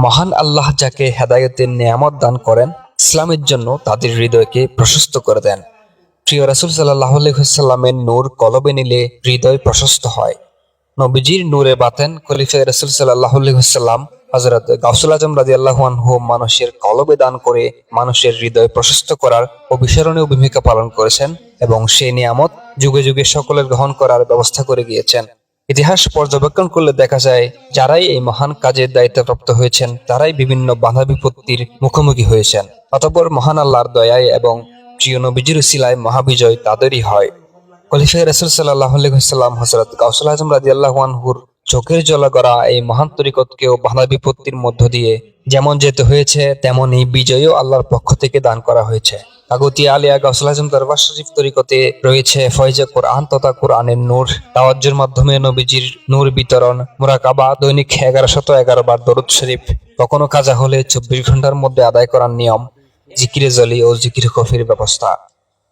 মহান আল্লাহ যাকে হেদায়েতের নেয়ামত দান করেন, ইসলামের জন্য তাদের হৃদয়কে প্রশস্ত করে দেন। প্রিয় রাসূল সাল্লাল্লাহু আলাইহি ওয়াসাল্লামের নূর কলবে নিলে হৃদয় প্রশস্ত হয়। নবীজির নূরে বাতেন খলিফায়ে রাসূল সাল্লাল্লাহু আলাইহি ওয়াসাল্লাম হযরত গাউসুল আজম রাদিয়াল্লাহু আনহু মানুষের কলবে দান করে মানুষের হৃদয় প্রশস্ত করার অবিস্মরণীয় ভূমিকা পালন করেছেন এবং সেই নিয়ামত যুগে যুগে সকলের গ্রহণ করার ব্যবস্থা করে গিয়েছেন। ইতিহাস পর্যবেক্ষণ করলে দেখা যায়, যারাই এই মহান কাজের দায়িত্বপ্রাপ্ত হয়েছেন তারাই বিভিন্ন বাধা বিপত্তির মুখোমুখি হয়েছেন। অতঃপর মহান আল্লাহর দয়ায় এবং প্রিয় নবীজির উসিলায় মহাবিজয় তাদেরই হয়। খলিফায়ে রাসূল সাল্লাল্লাহু আলাইহি ওয়াসাল্লাম হযরত গাউসুল আজম রাদিয়াল্লাহু আনহুর চোখের জ্বালা করা এই মহান তরিকতকেও বাধা বিপত্তির মধ্য দিয়ে যেমন যেতে হয়েছে, তেমনি বিজয়ও আল্লাহর পক্ষ থেকে দান করা হয়েছে। কাগতিয়া আলিয়া গাউসুল আজম দরবার শরীফ তরিকতে রয়েছে ফয়জে কোরআন তথা কোরআনের নূর, তাওয়াজ্জুর মাধ্যমে নবীজির নূর বিতরণ, মুরাকাবা, দৈনিক 1111 বার দরুদ শরীফ, কখনো কাজা হলে 24 ঘন্টার মধ্যে আদায় করার নিয়ম, জিকিরে জলি ও জিকির কফির ব্যবস্থা।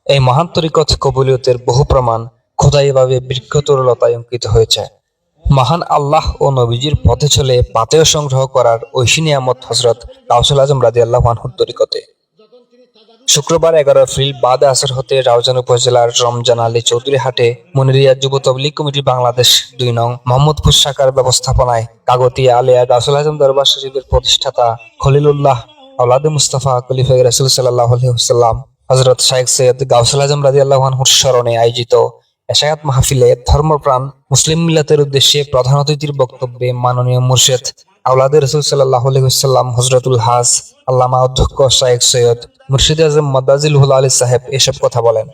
এই মহান তরিকত কবুলিয়তের বহু প্রমাণ খোদাইভাবে বৃক্ষতরলতায় অঙ্কিত হয়েছে। মহান আল্লাহ ও নবীজির পথে চলে পাতেয় সংগ্রহ করার ঐশী নিয়ামত হযরত গাউসুল আজম রাদিয়াল্লাহু আনহুর তরিকতে। শুক্রবার 11 এপ্রিল বাদে আসর হতে রাউজান উপজেলার রমজান আলী চৌধুরী হাটে মনিরিয়া যুব তবলিগ কমিটি বাংলাদেশ 2 নং মোহাম্মদপুর শাখার ব্যবস্থাপনায় কাগতিয়া আলিয়া গাউসুল আজম দরবার শরীফের প্রতিষ্ঠাতা খলিলুল্লাহ আওলাদে মুস্তাফা খলিফায়ে রাসূল সাল্লাল্লাহু আলাইহি ওয়াসাল্লাম হযরত শাইখ সৈয়দ গাউসুল আজম রাদিয়াল্লাহু আনহুর স্মরণে আয়োজিত এশায়াত মাহফিলে ধর্মপ্রাণ মুসলিম মিল্লাতের উদ্দেশ্যে প্রধান অতিথির বক্তব্যে মাননীয় মুর্শিদ আওলাদে রাসূল সাল্লাল্লাহু আলাইহি ওয়াসাল্লাম হযরতুল হাজ আল্লামা অধ্যক্ষ শাইখ সৈয়দ মুর্শিদ আজম মাদাজিলুল আলী সাহেব এসব কথা বলেন।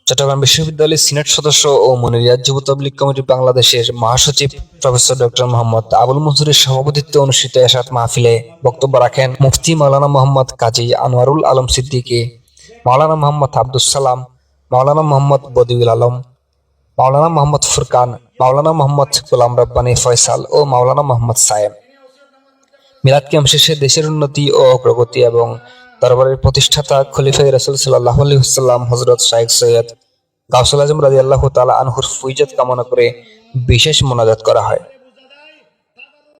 চট্টগ্রাম বিশ্ববিদ্যালয়ের সিনেট সদস্য ও মনিরিয়া যুব তবলিগ কমিটি বাংলাদেশের মহাসচিব প্রফেসর ডক্টর মোহাম্মদ আবুল মনসুরের সভাপতিত্বে অনুষ্ঠিত এশায়াত মাহফিলে বক্তব্য রাখেন মুফতি মাওলানা মোহাম্মদ কাজী আনোয়ারুল আলম সিদ্দিকী, মাওলানা মোহাম্মদ আব্দুস সালাম, মাওলানা মোহাম্মদ বদিউল আলম, মাওলানা মোহাম্মদ ফুরকান, মাওলানা মোহাম্মদ গোলাম রব্বানী ফয়সাল ও মাওলানা মোহাম্মদ সায়েম। মিলাদ ক্যাম্প শেষে দেশের উন্নতি ও অগ্রগতি এবং দরবারের প্রতিষ্ঠাতা খলিফায়ে রাসূল সাল্লাল্লাহু আলাইহি ওয়াসাল্লাম হযরত শাইখ সৈয়দ গাউসুল আজম রাদিয়াল্লাহু তাআলা আনহুর ফয়জাত কামনা করে বিশেষ মোনাজাত করা হয়।